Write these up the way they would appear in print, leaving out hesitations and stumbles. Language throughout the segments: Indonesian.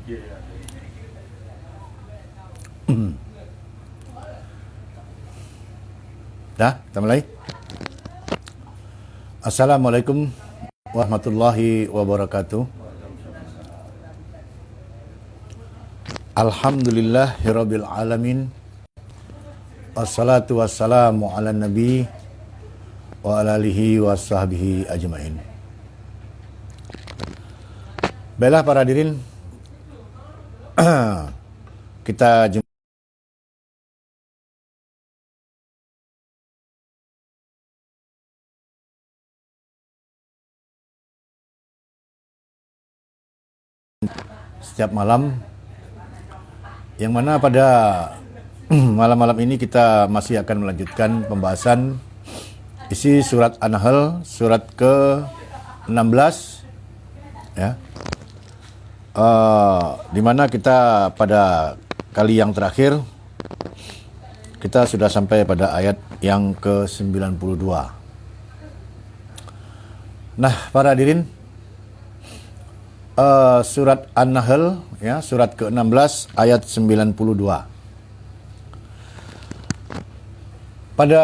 Dah, kita mulai. Assalamualaikum warahmatullahi wabarakatuh. Alhamdulillahirabbil alamin. Wassalatu wassalamu ala nabi wa ala alihi wa sahbihi ajmain. Baiklah para hadirin, kita jumpa setiap malam, yang mana pada malam-malam ini kita masih akan melanjutkan pembahasan isi surat An-Nahl, surat ke-16, ya. Di mana kita pada kali yang terakhir kita sudah sampai pada ayat yang ke-92. Nah, para hadirin, surat An-Nahl, ya, surat ke-16 ayat 92. Pada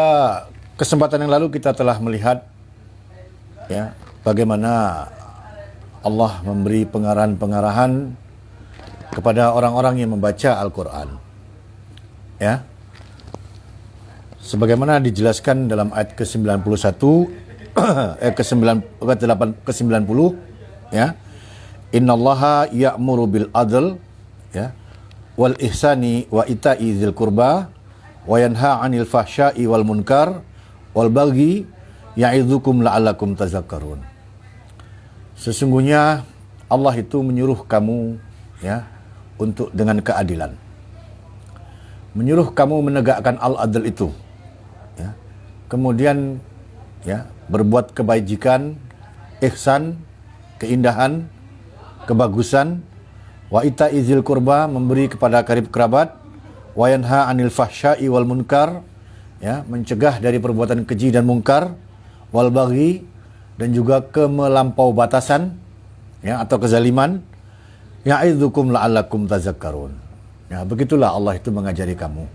kesempatan yang lalu kita telah melihat, ya, bagaimana Allah memberi pengarahan-pengarahan kepada orang-orang yang membaca Al-Quran, ya, sebagaimana dijelaskan dalam ayat ke-91 ke-90, ya. Innallaha ya'muru bil adl, ya, wal ihsani wa ita'i dzil qurba wa yanha 'anil fahsya'i wal munkar wal baghi ya'idzukum la'allakum tazakkarun. Sesungguhnya Allah itu menyuruh kamu, ya, untuk dengan keadilan. Menyuruh kamu menegakkan al-adl itu, ya. Kemudian, ya, berbuat kebajikan, ihsan, keindahan, kebagusan, wa ita'izil qurba, memberi kepada karib kerabat, wa yanha 'anil fahsya'i wal munkar, ya, mencegah dari perbuatan keji dan mungkar, wal baghi, dan juga kemelampau batasan, ya, atau kezaliman, ya'idzukum la'allakum tazakkarun. Ya, begitulah Allah itu mengajari kamu.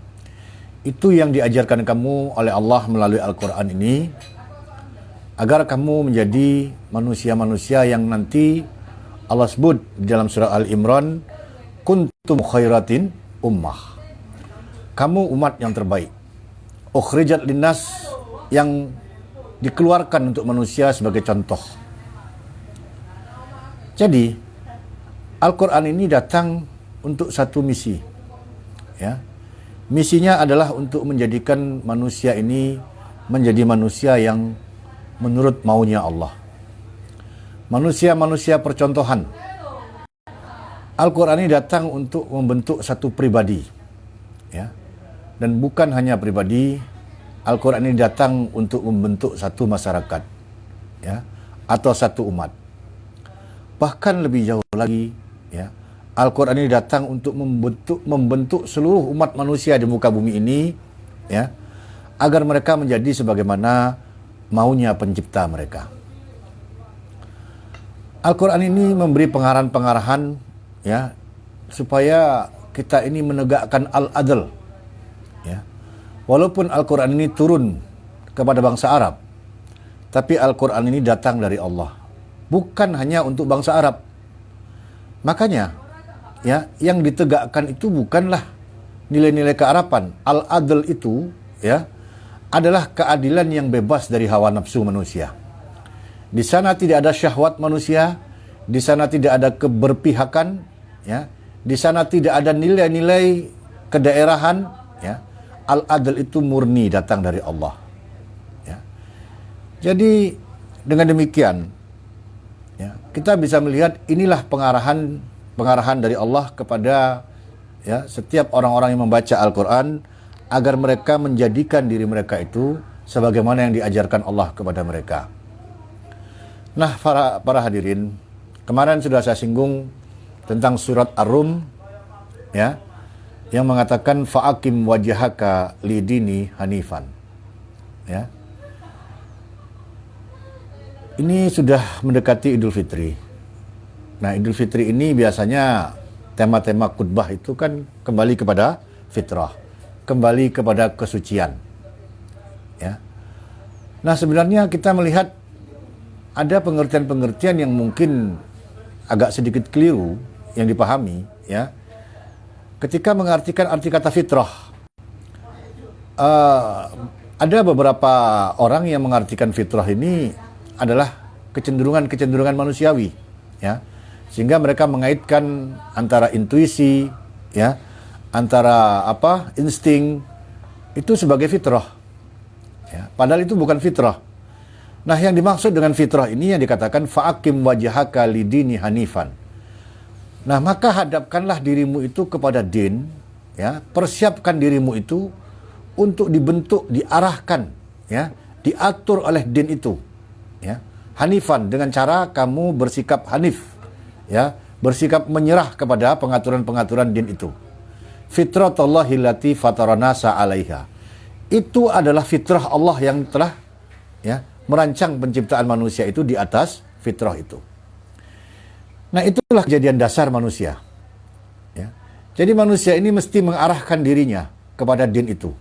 Itu yang diajarkan kamu oleh Allah melalui Al-Quran ini, agar kamu menjadi manusia-manusia yang nanti Allah sebut di dalam surah Al-Imran, kuntum khairatin ummah. Kamu umat yang terbaik. Ukhrijat linnas, yang dikeluarkan untuk manusia sebagai contoh. Jadi, Al-Quran ini datang untuk satu misi, ya. Misinya adalah untuk menjadikan manusia ini menjadi manusia yang menurut maunya Allah. Manusia-manusia percontohan. Al-Quran ini datang untuk membentuk satu pribadi, ya. Dan bukan hanya pribadi, Al-Quran ini datang untuk membentuk satu masyarakat, ya, atau satu umat. Bahkan lebih jauh lagi, ya, Al-Quran ini datang untuk membentuk seluruh umat manusia di muka bumi ini, ya, agar mereka menjadi sebagaimana maunya pencipta mereka. Al-Quran ini memberi pengarahan-pengarahan, ya, supaya kita ini menegakkan al-adl, ya. Walaupun Al-Quran ini turun kepada bangsa Arab, tapi Al-Quran ini datang dari Allah, bukan hanya untuk bangsa Arab. Makanya, ya, yang ditegakkan itu bukanlah nilai-nilai kearapan. Al-adl itu, ya, adalah keadilan yang bebas dari hawa nafsu manusia. Di sana tidak ada syahwat manusia, di sana tidak ada keberpihakan, ya. Di sana tidak ada nilai-nilai kedaerahan, ya. Al-adl itu murni datang dari Allah, ya. Jadi dengan demikian, ya, kita bisa melihat inilah pengarahan dari Allah kepada, ya, setiap orang-orang yang membaca Al-Quran, agar mereka menjadikan diri mereka itu sebagaimana yang diajarkan Allah kepada mereka. Nah, para hadirin, kemarin sudah saya singgung tentang surat Ar-Rum, ya, yang mengatakan fa'akim wajhaka lidini hanifan, ya. Ini sudah mendekati Idul Fitri. Nah, Idul Fitri ini biasanya tema-tema khutbah itu kan kembali kepada fitrah, kembali kepada kesucian. Ya. Nah, sebenarnya kita melihat ada pengertian-pengertian yang mungkin agak sedikit keliru yang dipahami, ya. Ketika mengartikan arti kata fitrah, ada beberapa orang yang mengartikan fitrah ini adalah kecenderungan-kecenderungan manusiawi, ya. Sehingga mereka mengaitkan antara intuisi, ya, antara insting itu sebagai fitrah. Ya, padahal itu bukan fitrah. Nah, yang dimaksud dengan fitrah ini yang dikatakan fa'akim wajhaka lidini hanifan. Nah, maka hadapkanlah dirimu itu kepada din, ya, persiapkan dirimu itu untuk dibentuk, diarahkan, ya, diatur oleh din itu, ya. Hanifan, dengan cara kamu bersikap hanif, ya, bersikap menyerah kepada pengaturan-pengaturan din itu. Fitratullahi allati fataranasa 'alaiha. Itu adalah fitrah Allah yang telah, ya, merancang penciptaan manusia itu di atas fitrah itu. Nah, itulah kejadian dasar manusia. Ya. Jadi manusia ini mesti mengarahkan dirinya kepada din itu.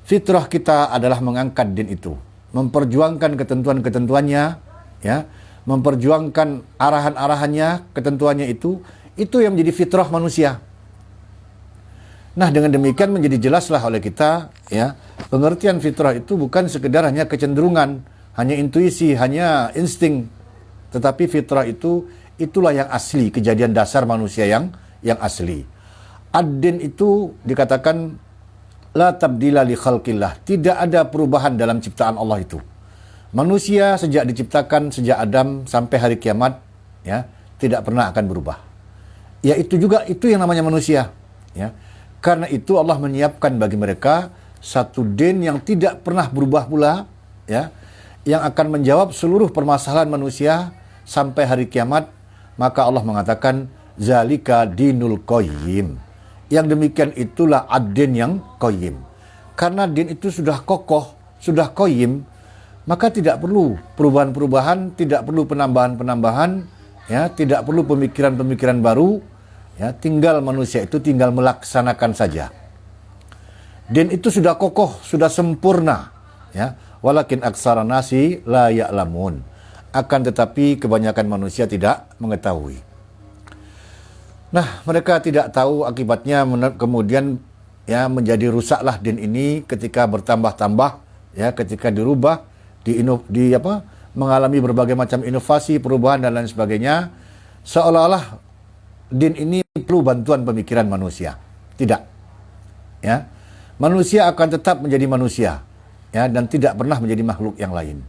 Fitrah kita adalah mengangkat din itu, memperjuangkan ketentuan-ketentuannya, ya, memperjuangkan arahan-arahannya, ketentuannya itu yang menjadi fitrah manusia. Nah, dengan demikian menjadi jelaslah oleh kita, ya, pengertian fitrah itu bukan sekedar hanya kecenderungan, hanya intuisi, hanya insting, tetapi fitrah itulah yang asli, kejadian dasar manusia yang asli. Ad-din itu dikatakan la tabdila li khalqillah, tidak ada perubahan dalam ciptaan Allah itu. Manusia sejak diciptakan, sejak Adam sampai hari kiamat, ya, tidak pernah akan berubah. Ya, itu yang namanya manusia, ya. Karena itu Allah menyiapkan bagi mereka satu din yang tidak pernah berubah pula, ya, yang akan menjawab seluruh permasalahan manusia sampai hari kiamat. Maka Allah mengatakan zalika dinul qayyim. Yang demikian itulah ad-din yang qayyim. Karena din itu sudah kokoh, sudah qayyim, maka tidak perlu perubahan-perubahan, tidak perlu penambahan-penambahan, ya, tidak perlu pemikiran-pemikiran baru, ya, tinggal manusia itu tinggal melaksanakan saja. Din itu sudah kokoh, sudah sempurna, ya. Walakin aksara nasi la ya'lamun. Akan tetapi kebanyakan manusia tidak mengetahui. Nah, mereka tidak tahu akibatnya, kemudian, ya, menjadi rusaklah din ini ketika bertambah-tambah, ya, ketika dirubah, mengalami berbagai macam inovasi, perubahan dan lain sebagainya, seolah-olah din ini perlu bantuan pemikiran manusia. Tidak. Ya. Manusia akan tetap menjadi manusia, ya, dan tidak pernah menjadi makhluk yang lain.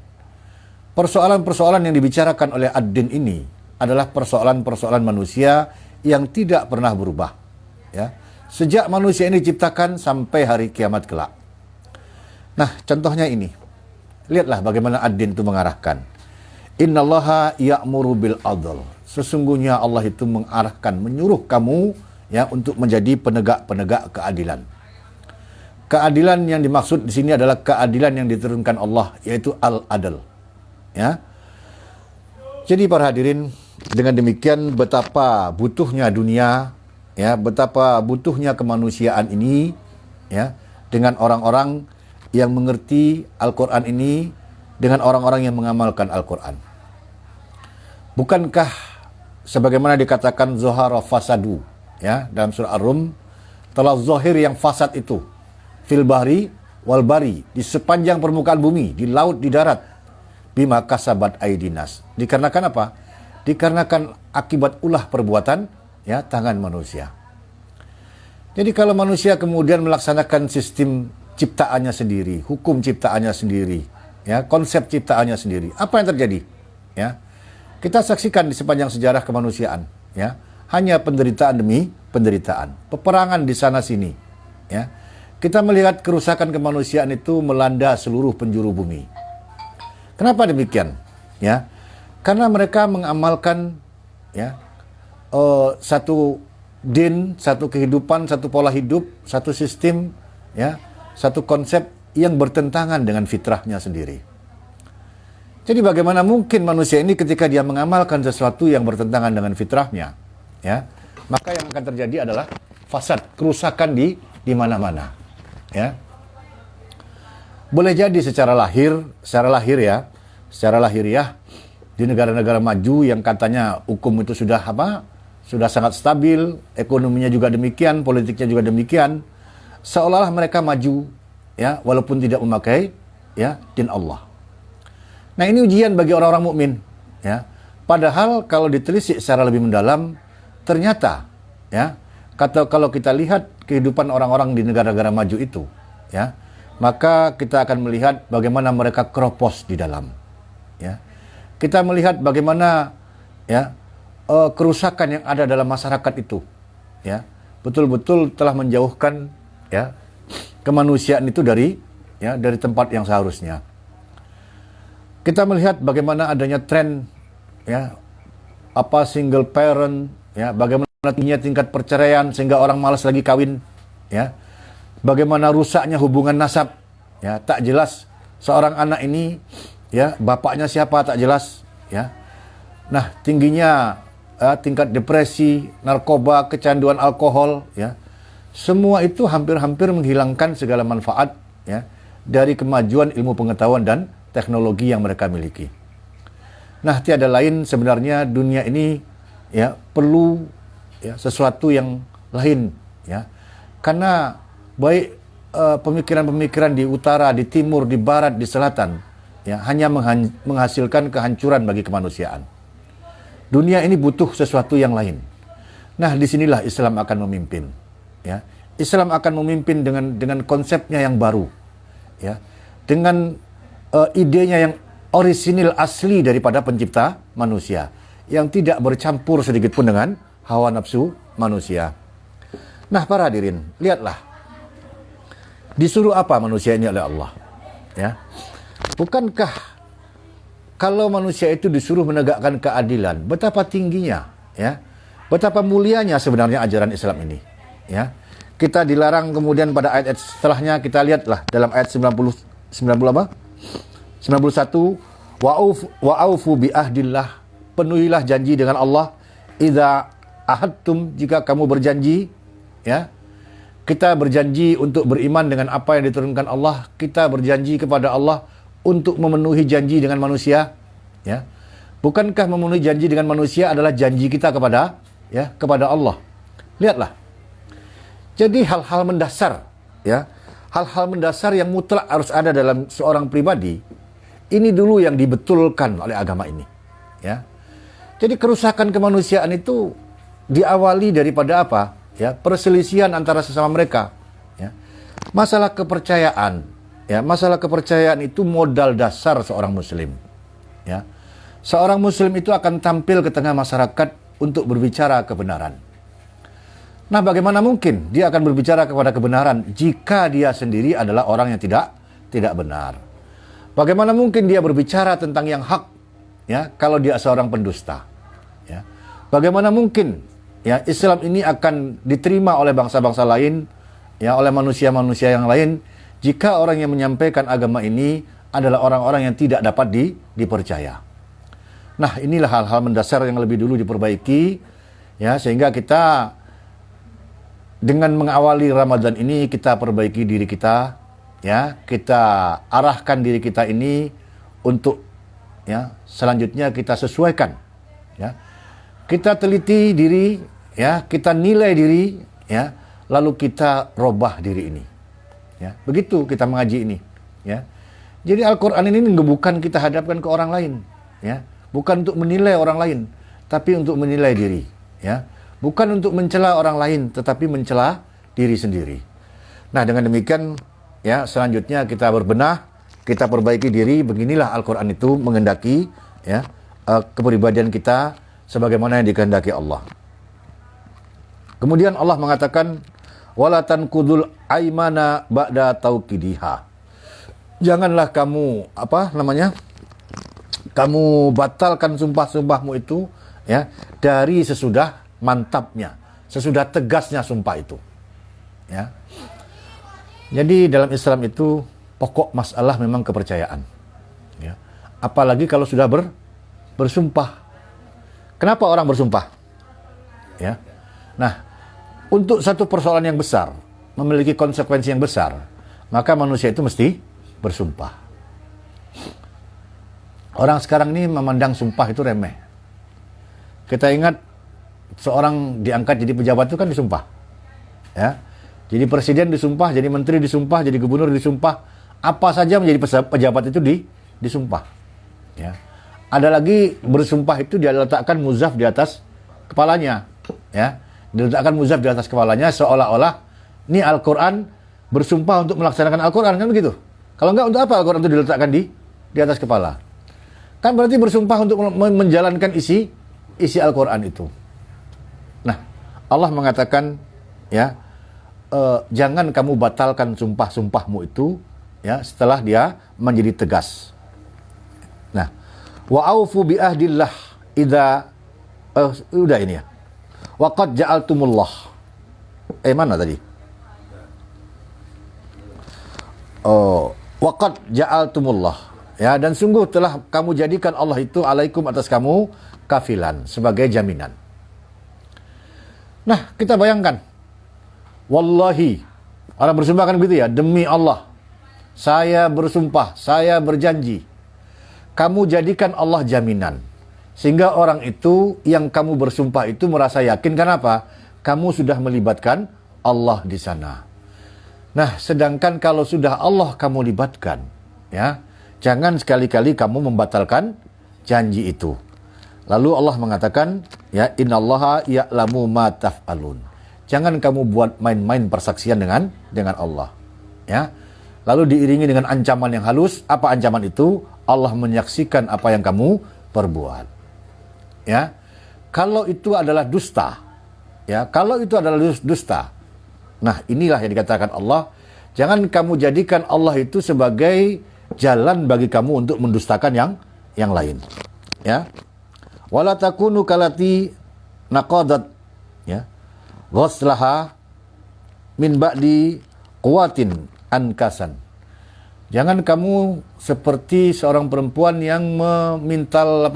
Persoalan-persoalan yang dibicarakan oleh ad-din ini adalah persoalan-persoalan manusia yang tidak pernah berubah, ya. Sejak manusia ini diciptakan sampai hari kiamat kelak. Nah, contohnya ini. Lihatlah bagaimana ad-din itu mengarahkan. Innallaha ya'muru bil adl. Sesungguhnya Allah itu mengarahkan, menyuruh kamu, ya, untuk menjadi penegak-penegak keadilan. Keadilan yang dimaksud di sini adalah keadilan yang diturunkan Allah, yaitu al-adl. Ya. Jadi para hadirin, dengan demikian betapa butuhnya dunia, ya, betapa butuhnya kemanusiaan ini, ya, dengan orang-orang yang mengerti Al-Quran ini, dengan orang-orang yang mengamalkan Al-Quran. Bukankah sebagaimana dikatakan zohara fasadu, ya, dalam surah Ar-Rum, telah zohir yang fasad itu fil bahri wal bari, di sepanjang permukaan bumi, di laut, di darat, bima kasabat aidinas. Dikarenakan apa? Dikarenakan akibat ulah perbuatan, ya, tangan manusia. Jadi kalau manusia kemudian melaksanakan sistem ciptaannya sendiri, hukum ciptaannya sendiri, ya, konsep ciptaannya sendiri, apa yang terjadi? Ya, kita saksikan di sepanjang sejarah kemanusiaan, ya, hanya penderitaan demi penderitaan, peperangan di sana sini, ya. Kita melihat kerusakan kemanusiaan itu melanda seluruh penjuru bumi. Kenapa demikian? Ya, karena mereka mengamalkan, ya, satu din, satu kehidupan, satu pola hidup, satu sistem, ya, satu konsep yang bertentangan dengan fitrahnya sendiri. Jadi bagaimana mungkin manusia ini ketika dia mengamalkan sesuatu yang bertentangan dengan fitrahnya, ya, maka yang akan terjadi adalah fasad, kerusakan di mana-mana. Ya. Boleh jadi secara lahiriah di negara-negara maju yang katanya hukum itu sudah sangat stabil, ekonominya juga demikian, politiknya juga demikian, seolah-olah mereka maju, ya, walaupun tidak memakai, ya, din Allah. Nah, ini ujian bagi orang-orang mukmin, ya. Padahal kalau ditelisik secara lebih mendalam, ternyata, ya, kalau kita lihat kehidupan orang-orang di negara-negara maju itu, ya, maka kita akan melihat bagaimana mereka keropos di dalam, ya. Kita melihat bagaimana, ya, kerusakan yang ada dalam masyarakat itu, ya, betul-betul telah menjauhkan, ya, kemanusiaan itu dari tempat yang seharusnya. Kita melihat bagaimana adanya tren, ya, single parent, ya, bagaimana tingginya tingkat perceraian sehingga orang malas lagi kawin, ya. Bagaimana rusaknya hubungan nasab, ya, tak jelas seorang anak ini, ya, bapaknya siapa tak jelas, ya. Nah, tingginya tingkat depresi, narkoba, kecanduan alkohol, ya. Semua itu hampir-hampir menghilangkan segala manfaat, ya, dari kemajuan ilmu pengetahuan dan teknologi yang mereka miliki. Nah, tiada lain sebenarnya dunia ini, ya, perlu, ya, sesuatu yang lain, ya. Karena baik pemikiran-pemikiran di utara, di timur, di barat, di selatan, ya, hanya menghasilkan kehancuran bagi kemanusiaan. Dunia ini butuh sesuatu yang lain. Nah, disinilah Islam akan memimpin, ya. Islam akan memimpin dengan konsepnya yang baru, ya, dengan idenya yang orisinil, asli daripada pencipta manusia, yang tidak bercampur sedikit pun dengan hawa nafsu manusia. Nah, para hadirin, lihatlah. Disuruh apa manusia ini oleh Allah? Ya. Bukankah kalau manusia itu disuruh menegakkan keadilan, betapa tingginya, ya, betapa mulianya sebenarnya ajaran Islam ini, ya. Kita dilarang kemudian pada ayat setelahnya, kita lihatlah dalam ayat 91, wa'aufu bi ahdillah, penuhilah janji dengan Allah, idza ahadtum, jika kamu berjanji, ya. Kita berjanji untuk beriman dengan apa yang diturunkan Allah. Kita berjanji kepada Allah untuk memenuhi janji dengan manusia, ya. Bukankah memenuhi janji dengan manusia adalah janji kita kepada Allah? Lihatlah. Jadi hal-hal mendasar, ya, hal-hal mendasar yang mutlak harus ada dalam seorang pribadi, ini dulu yang dibetulkan oleh agama ini, ya. Jadi kerusakan kemanusiaan itu diawali daripada apa? Ya, perselisihan antara sesama mereka, ya. Masalah kepercayaan, ya, masalah kepercayaan itu modal dasar seorang muslim, ya. Seorang muslim itu akan tampil ke tengah masyarakat untuk berbicara kebenaran. Nah, bagaimana mungkin dia akan berbicara kepada kebenaran jika dia sendiri adalah orang yang tidak benar? Bagaimana mungkin dia berbicara tentang yang hak, ya, kalau dia seorang pendusta, ya? Bagaimana mungkin, ya, Islam ini akan diterima oleh bangsa-bangsa lain, ya, oleh manusia-manusia yang lain, jika orang yang menyampaikan agama ini adalah orang-orang yang tidak dapat dipercaya. Nah, inilah hal-hal mendasar yang lebih dulu diperbaiki, ya, sehingga kita dengan mengawali Ramadan ini kita perbaiki diri kita, ya, kita arahkan diri kita ini untuk, ya, selanjutnya kita sesuaikan, ya. Kita teliti diri, ya, kita nilai diri, ya, lalu kita robah diri ini, ya. Begitu kita mengaji ini, ya. Jadi Al-Quran ini bukan kita hadapkan ke orang lain, ya, bukan untuk menilai orang lain, tapi untuk menilai diri, ya. Bukan untuk mencela orang lain, tetapi mencela diri sendiri. Nah, dengan demikian, ya, selanjutnya kita berbenah, kita perbaiki diri. Beginilah Al-Quran itu menghendaki, ya, kepribadian kita sebagaimana yang dikehendaki Allah. Kemudian Allah mengatakan, wala tanqudul aimana ba'da tauqidiha. Janganlah kamu kamu batalkan sumpah-sumpahmu itu, ya, dari sesudah mantapnya, sesudah tegasnya sumpah itu, ya. Jadi dalam Islam itu pokok masalah memang kepercayaan, ya. Apalagi kalau sudah bersumpah. Kenapa orang bersumpah? Ya. Nah, untuk satu persoalan yang besar, memiliki konsekuensi yang besar, maka manusia itu mesti bersumpah. Orang sekarang ini memandang sumpah itu remeh. Kita ingat seorang diangkat jadi pejabat itu kan disumpah. Ya. Jadi presiden disumpah, jadi menteri disumpah, jadi gubernur disumpah, apa saja menjadi pejabat itu disumpah. Ya. Ada lagi bersumpah itu dia letakkan muzaf di atas kepalanya, ya. Diletakkan muzaf di atas kepalanya seolah-olah ini Al-Quran bersumpah untuk melaksanakan Al-Quran, kan begitu. Kalau enggak, untuk apa Al-Quran itu diletakkan di atas kepala? Kan berarti bersumpah untuk menjalankan isi Al-Quran itu. Nah, Allah mengatakan, ya, jangan kamu batalkan sumpah-sumpahmu itu, ya, setelah dia menjadi tegas. Nah, wa aufu bi ahdillah idza udah ini ya. Wa qad ja'altumullah. Mana tadi? Wa qad ja'altumullah. Ya, dan sungguh telah kamu jadikan Allah itu alaikum atas kamu kafilan, sebagai jaminan. Nah, kita bayangkan. Wallahi, orang bersumpah kan begitu ya, demi Allah, saya bersumpah, saya berjanji. Kamu jadikan Allah jaminan. Sehingga orang itu yang kamu bersumpah itu merasa yakin. Kenapa? Kamu sudah melibatkan Allah di sana. Nah, sedangkan kalau sudah Allah kamu libatkan, ya, jangan sekali-kali kamu membatalkan janji itu. Lalu Allah mengatakan, ya, innallaha ya'lamu ma taf'alun. Jangan kamu buat main-main persaksian dengan Allah, ya. Lalu diiringi dengan ancaman yang halus. Apa ancaman itu? Allah menyaksikan apa yang kamu perbuat. Ya, kalau itu adalah dusta, ya, kalau itu adalah dusta. Nah, inilah yang dikatakan Allah, jangan kamu jadikan Allah itu sebagai jalan bagi kamu untuk mendustakan yang lain. Ya, wala takunu kalati naqadat, ya, ghaslaha min ba'di quwwatin ankasan. Jangan kamu seperti seorang perempuan yang memintal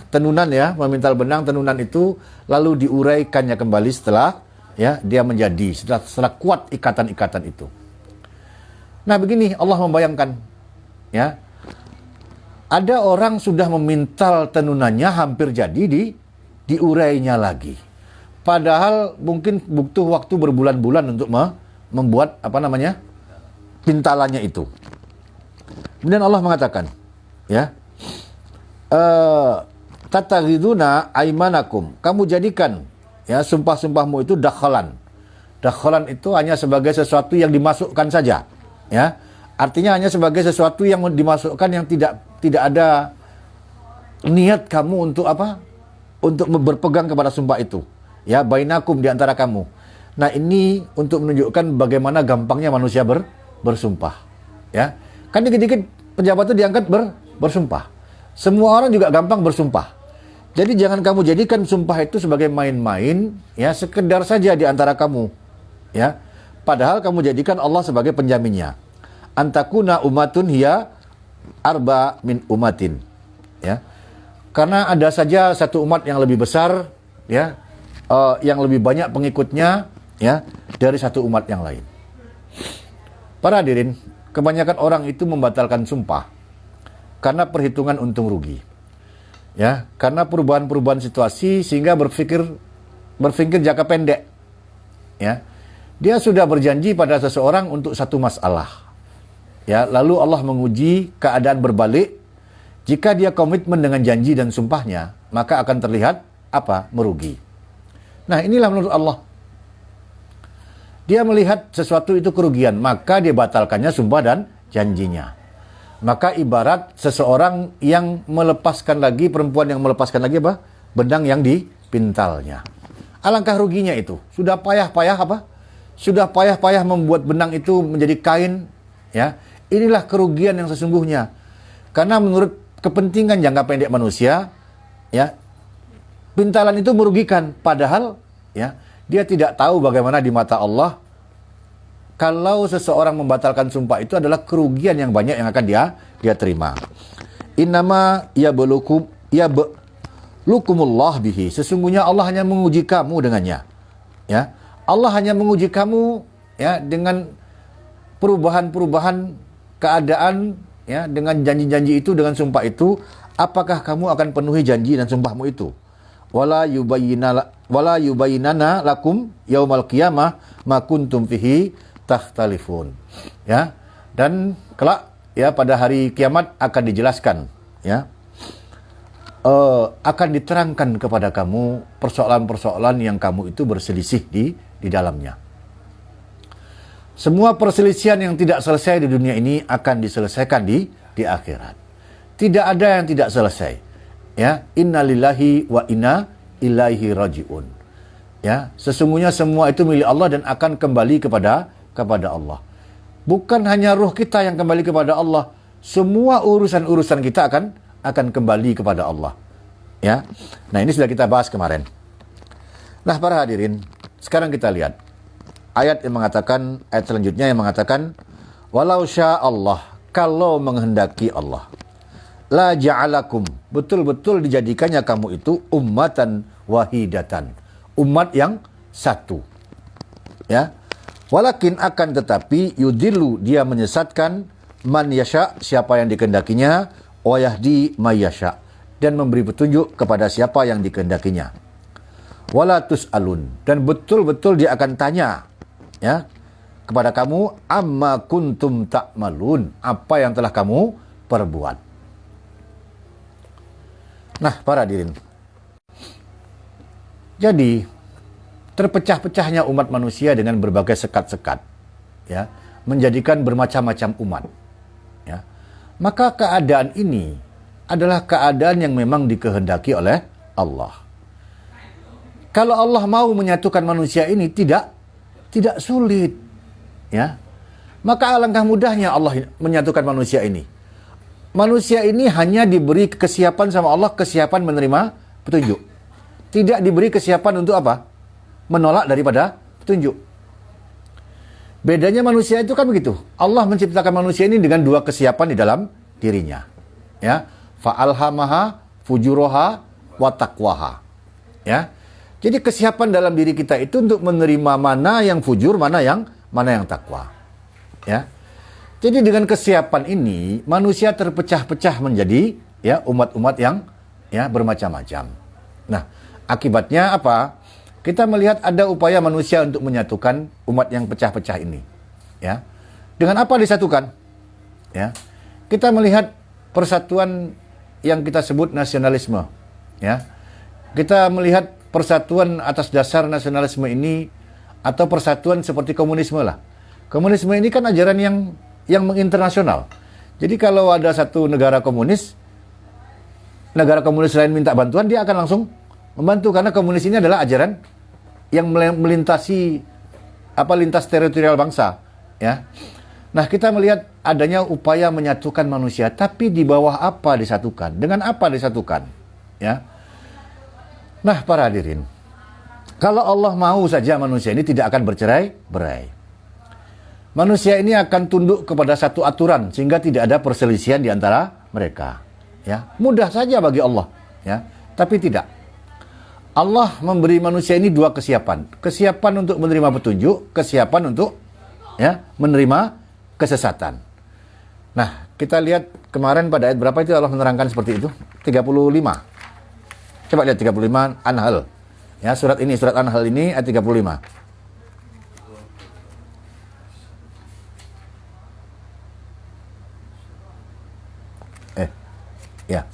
tenunan, ya, memintal benang tenunan itu lalu diuraikannya kembali setelah, ya, dia menjadi setelah kuat ikatan-ikatan itu. Nah, begini Allah membayangkan, ya. Ada orang sudah memintal tenunannya hampir jadi diurainya lagi. Padahal mungkin butuh waktu berbulan-bulan untuk membuat pintalannya itu. Kemudian Allah mengatakan, ya, tataghiduna aimanakum, kamu jadikan, ya, sumpah-sumpahmu itu dakhalan. Dakhalan itu hanya sebagai sesuatu yang dimasukkan saja, ya. Artinya hanya sebagai sesuatu yang dimasukkan, yang tidak ada niat kamu untuk apa? Untuk berpegang kepada sumpah itu, ya, bainakum, di antara kamu. Nah, ini untuk menunjukkan bagaimana gampangnya manusia bersumpah, ya. Kan dikit-dikit pejabat itu diangkat bersumpah. Semua orang juga gampang bersumpah. Jadi jangan kamu jadikan sumpah itu sebagai main-main, ya, sekedar saja di antara kamu, ya. Padahal kamu jadikan Allah sebagai penjaminnya. Antakuna umatun hiya arba min umatin, ya. Karena ada saja satu umat yang lebih besar, ya, yang lebih banyak pengikutnya, ya, dari satu umat yang lain. Para hadirin, kebanyakan orang itu membatalkan sumpah karena perhitungan untung rugi, ya, karena perubahan-perubahan situasi sehingga berpikir jangka pendek, ya. Dia sudah berjanji pada seseorang untuk satu masalah, ya, lalu Allah menguji keadaan berbalik. Jika dia komitmen dengan janji dan sumpahnya, maka akan terlihat merugi. Nah, inilah menurut Allah. Dia melihat sesuatu itu kerugian, maka dia batalkannya sumpah dan janjinya. Maka ibarat seseorang yang melepaskan lagi, perempuan yang melepaskan lagi benang yang dipintalnya. Alangkah ruginya itu. Sudah payah-payah membuat benang itu menjadi kain, ya. Inilah kerugian yang sesungguhnya. Karena menurut kepentingan jangka pendek manusia, ya, pintalan itu merugikan. Padahal, ya, dia tidak tahu bagaimana di mata Allah kalau seseorang membatalkan sumpah itu adalah kerugian yang banyak yang akan dia terima. Innama yablukumullah bihi. Sesungguhnya Allah hanya menguji kamu dengannya. Ya, Allah hanya menguji kamu ya dengan perubahan-perubahan keadaan ya, dengan janji-janji itu, dengan sumpah itu, apakah kamu akan penuhi janji dan sumpahmu itu? Wala yubayyinana lakum yaumal qiyamah ma kuntum fihi takhtalifun. Ya. Dan kelak ya pada hari kiamat akan dijelaskan ya. Akan diterangkan kepada kamu persoalan-persoalan yang kamu itu berselisih di dalamnya. Semua perselisihan yang tidak selesai di dunia ini akan diselesaikan di akhirat. Tidak ada yang tidak selesai. Ya, innalillahi wa inna ilaihi rajiun. Ya, sesungguhnya semua itu milik Allah dan akan kembali kepada Allah. Bukan hanya ruh kita yang kembali kepada Allah, semua urusan-urusan kita akan kembali kepada Allah. Ya. Nah, ini sudah kita bahas kemarin. Nah, para hadirin, sekarang kita lihat ayat selanjutnya yang mengatakan walau sya Allah, kalau menghendaki Allah, la ja'alakum, betul-betul dijadikannya kamu itu ummatan wahidatan, umat yang satu. Ya. Walakin akan tetapi yudillu, dia menyesatkan man yasha, siapa yang dikehendakinya, wa yahdi may yasha, dan memberi petunjuk kepada siapa yang dikehendakinya. Wala tus'alun, dan betul-betul dia akan tanya ya kepada kamu amma kuntum ta'malun, apa yang telah kamu perbuat. Nah, para hadirin, jadi terpecah-pecahnya umat manusia dengan berbagai sekat-sekat ya, menjadikan bermacam-macam umat ya. Maka keadaan ini adalah keadaan yang memang dikehendaki oleh Allah. Kalau Allah mau menyatukan manusia ini tidak sulit ya. Maka alangkah mudahnya Allah menyatukan manusia ini. Manusia ini hanya diberi kesiapan sama Allah, kesiapan menerima petunjuk. Tidak diberi kesiapan untuk apa? Menolak daripada petunjuk. Bedanya manusia itu kan begitu. Allah menciptakan manusia ini dengan dua kesiapan di dalam dirinya. Ya, fa'alhamaha fujuraha wa taqwaha. Ya. Jadi kesiapan dalam diri kita itu untuk menerima mana yang fujur, mana yang takwa. Ya. Jadi dengan kesiapan ini manusia terpecah-pecah menjadi ya umat-umat yang ya bermacam-macam. Nah, akibatnya apa? Kita melihat ada upaya manusia untuk menyatukan umat yang pecah-pecah ini. Ya. Dengan apa disatukan? Ya. Kita melihat persatuan yang kita sebut nasionalisme. Ya. Kita melihat persatuan atas dasar nasionalisme ini atau persatuan seperti komunisme lah. Komunisme ini kan ajaran yang menginternasional. Jadi kalau ada satu negara komunis lain minta bantuan, dia akan langsung membantu, karena komunis ini adalah ajaran yang melintasi lintas teritorial bangsa, ya. Nah, kita melihat adanya upaya menyatukan manusia, tapi di bawah apa disatukan? Dengan apa disatukan? Ya. Nah, para hadirin, kalau Allah mau saja manusia ini tidak akan bercerai-berai. Manusia ini akan tunduk kepada satu aturan sehingga tidak ada perselisihan di antara mereka. Ya, mudah saja bagi Allah, ya. Tapi tidak. Allah memberi manusia ini dua kesiapan. Kesiapan untuk menerima petunjuk, kesiapan untuk ya menerima kesesatan. Nah, kita lihat kemarin pada ayat berapa itu Allah menerangkan seperti itu? 35. Coba lihat 35 An-Nahl. Ya, surat An-Nahl ini ayat 35. Ya.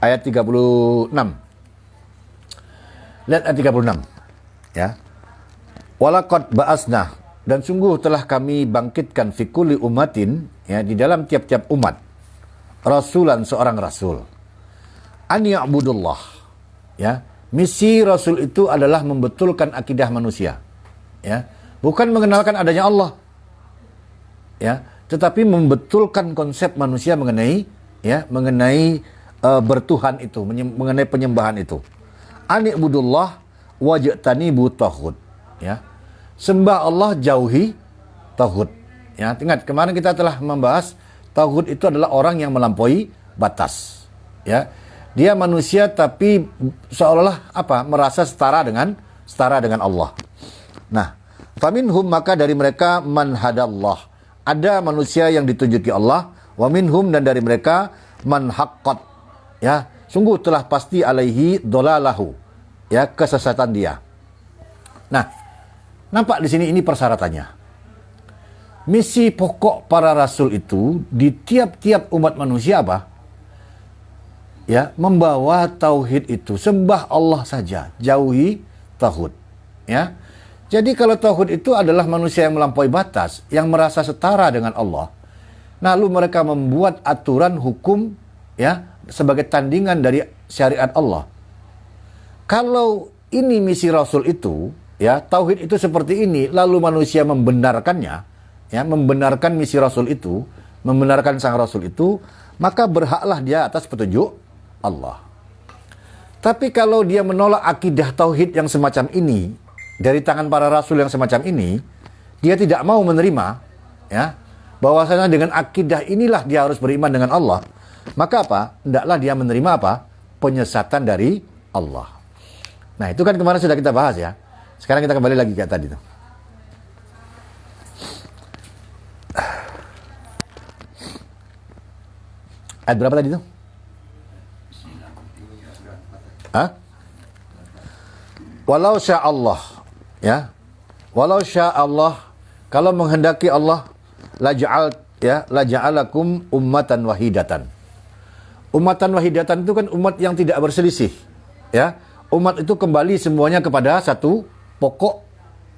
Ayat 36. Lihat ayat 36. Ya. Walaqad ba'asna, dan sungguh telah kami bangkitkan fi kulli ummatin, ya, di dalam tiap-tiap umat, rasulan, seorang rasul. An ya'budullah. Ya. Misi rasul itu adalah membetulkan akidah manusia. Ya. Bukan mengenalkan adanya Allah. Ya, tetapi membetulkan konsep manusia mengenai bertuhan itu, mengenai penyembahan itu. Ani'budullah wajtanibu taghut. Ya. Sembah Allah, jauhi tauhid. Ya, ingat kemarin kita telah membahas tauhid itu adalah orang yang melampaui batas. Ya. Dia manusia tapi seolah-olah merasa setara dengan Allah. Nah, faminhum maka dari mereka man hadallah. Ada manusia yang ditunjuki Allah, wa minhum dan dari mereka man haqqat. Ya, sungguh telah pasti alaihi dolalahu. Ya, kesesatan dia. Nah, nampak di sini ini persyaratannya. Misi pokok para rasul itu di tiap-tiap umat manusia apa? Ya, membawa tauhid itu, sembah Allah saja, jauhi tauhid. Ya. Jadi kalau tauhid itu adalah manusia yang melampaui batas, yang merasa setara dengan Allah. Lalu mereka membuat aturan hukum ya sebagai tandingan dari syariat Allah. Kalau ini misi rasul itu, ya, tauhid itu seperti ini, lalu manusia membenarkannya, ya, membenarkan misi rasul itu, membenarkan sang rasul itu, maka berhaklah dia atas petunjuk Allah. Tapi kalau dia menolak akidah tauhid yang semacam ini dari tangan para rasul yang semacam ini, dia tidak mau menerima, ya, bahwasanya dengan akidah inilah dia harus beriman dengan Allah, maka hendaklah dia menerima penyesatan dari Allah. Nah, itu kan kemarin sudah kita bahas ya. Sekarang kita kembali lagi kayak tadi tuh. Ayat berapa tadi tuh? Walau sya'allah, ya. Walau sya'allah, kalau menghendaki Allah, laja'alakum ummatan wahidatan. Ummatan wahidatan itu kan umat yang tidak berselisih, ya. Umat itu kembali semuanya kepada satu pokok,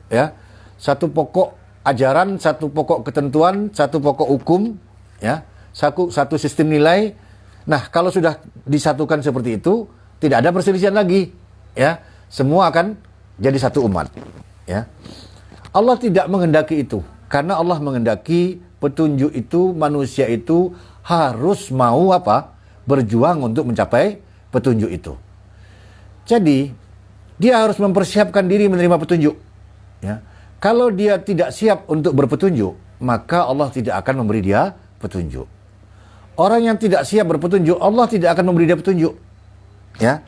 ya. Satu pokok ajaran, satu pokok ketentuan, satu pokok hukum, ya. Satu sistem nilai. Nah, kalau sudah disatukan seperti itu, tidak ada perselisihan lagi, ya. Semua akan jadi satu umat, ya. Allah tidak menghendaki itu, karena Allah menghendaki petunjuk itu, manusia itu harus mau berjuang untuk mencapai petunjuk itu. Jadi dia harus mempersiapkan diri menerima petunjuk, ya. Kalau dia tidak siap untuk berpetunjuk, maka Allah tidak akan memberi dia petunjuk. Orang yang tidak siap berpetunjuk, Allah tidak akan memberi dia petunjuk. Ya.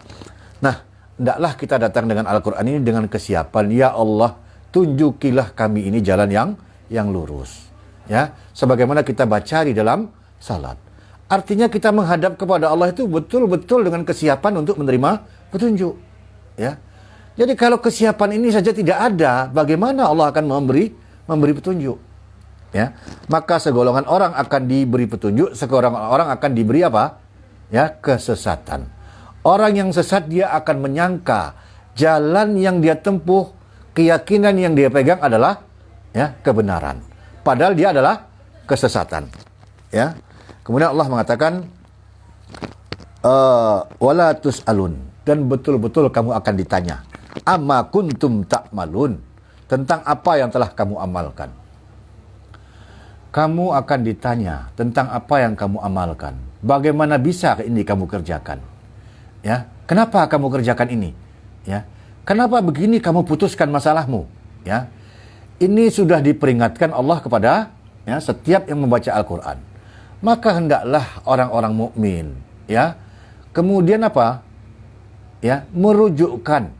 Nah, hendaklah kita datang dengan Al-Quran ini dengan kesiapan. Ya Allah, tunjukilah kami ini jalan yang lurus. Ya, sebagaimana kita baca di dalam salat. Artinya kita menghadap kepada Allah itu betul-betul dengan kesiapan untuk menerima petunjuk. Ya. Jadi kalau kesiapan ini saja tidak ada, bagaimana Allah akan memberi petunjuk? Ya. Maka segolongan orang akan diberi petunjuk, segolongan orang akan diberi Ya, kesesatan. Orang yang sesat dia akan menyangka jalan yang dia tempuh, keyakinan yang dia pegang adalah ya kebenaran. Padahal dia adalah kesesatan. Ya. Kemudian Allah mengatakan wala tus'alun, dan betul-betul kamu akan ditanya amma kuntum ta'malun, tentang apa yang telah kamu amalkan. Kamu akan ditanya tentang apa yang kamu amalkan. Bagaimana bisa ini kamu kerjakan? Ya, kenapa kamu kerjakan ini? Ya, kenapa begini kamu putuskan masalahmu? Ya, ini sudah diperingatkan Allah kepada ya setiap yang membaca Al-Quran. Maka hendaklah orang-orang mukmin ya kemudian ya merujukkan,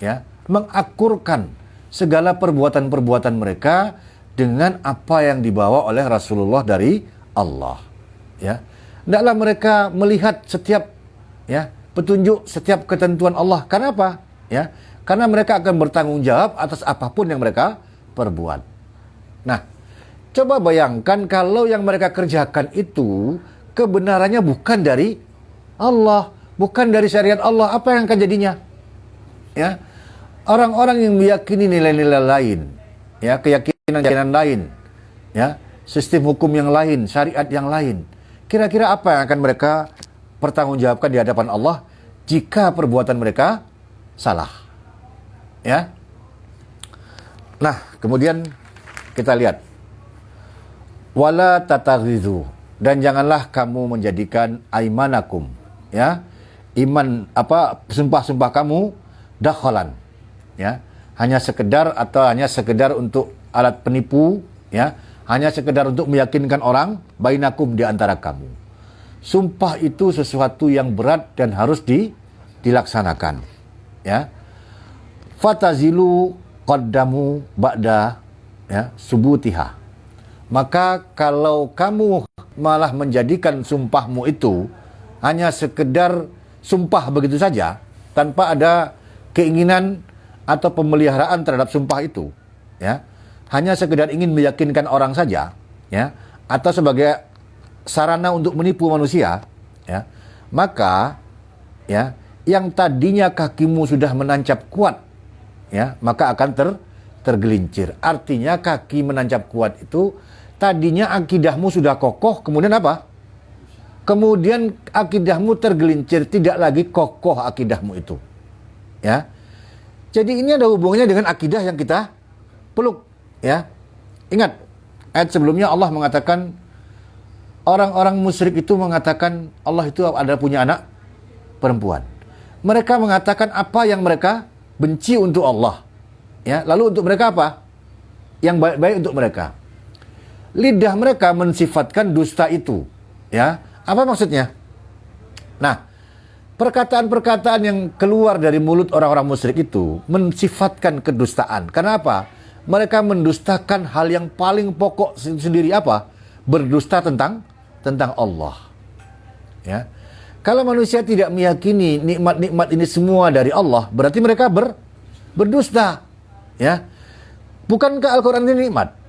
ya mengakurkan segala perbuatan-perbuatan mereka dengan apa yang dibawa oleh Rasulullah dari Allah. Ya, hendaklah mereka melihat setiap ya petunjuk, setiap ketentuan Allah. Kenapa? Ya, karena mereka akan bertanggung jawab atas apapun yang mereka perbuat. Nah, coba bayangkan kalau yang mereka kerjakan itu kebenarannya bukan dari Allah, bukan dari syariat Allah, apa yang akan jadinya? Ya, orang-orang yang meyakini nilai-nilai lain, ya keyakinan lain, ya sistem hukum yang lain, syariat yang lain. Kira-kira apa yang akan mereka pertanggungjawabkan di hadapan Allah jika perbuatan mereka salah? Ya. Nah, kemudian kita lihat wala tataghizu, dan janganlah kamu menjadikan aimanakum, ya sumpah-sumpah kamu dakhalan, ya hanya sekedar untuk alat penipu, Ya, hanya sekedar untuk meyakinkan orang bainakum, di antara kamu. Sumpah itu sesuatu yang berat dan harus dilaksanakan. Ya. Fatazilu qaddamu ba'da ya subutiha. Maka kalau kamu malah menjadikan sumpahmu itu hanya sekedar sumpah begitu saja, tanpa ada keinginan atau pemeliharaan terhadap sumpah itu, ya, hanya sekedar ingin meyakinkan orang saja, ya, atau sebagai sarana untuk menipu manusia, ya, maka ya yang tadinya kakimu sudah menancap kuat, ya, maka akan tergelincir. Artinya kaki menancap kuat itu tadinya akidahmu sudah kokoh, kemudian apa? Kemudian akidahmu tergelincir, tidak lagi kokoh akidahmu itu. Ya. Jadi ini ada hubungannya dengan akidah yang kita peluk, ya. Ingat, ayat sebelumnya Allah mengatakan orang-orang musyrik itu mengatakan Allah itu ada punya anak perempuan. Mereka mengatakan apa yang mereka benci untuk Allah. Ya, lalu untuk mereka apa? Yang baik-baik untuk mereka. Lidah mereka mensifatkan dusta itu. Ya, apa maksudnya? Nah, perkataan-perkataan yang keluar dari mulut orang-orang musyrik itu mensifatkan kedustaan. Kenapa? Mereka mendustakan hal yang paling pokok sendiri, apa? Berdusta tentang Allah. Ya. Kalau manusia tidak meyakini nikmat-nikmat ini semua dari Allah, berarti mereka berdusta. Ya. Bukankah Al-Quran ini nikmat?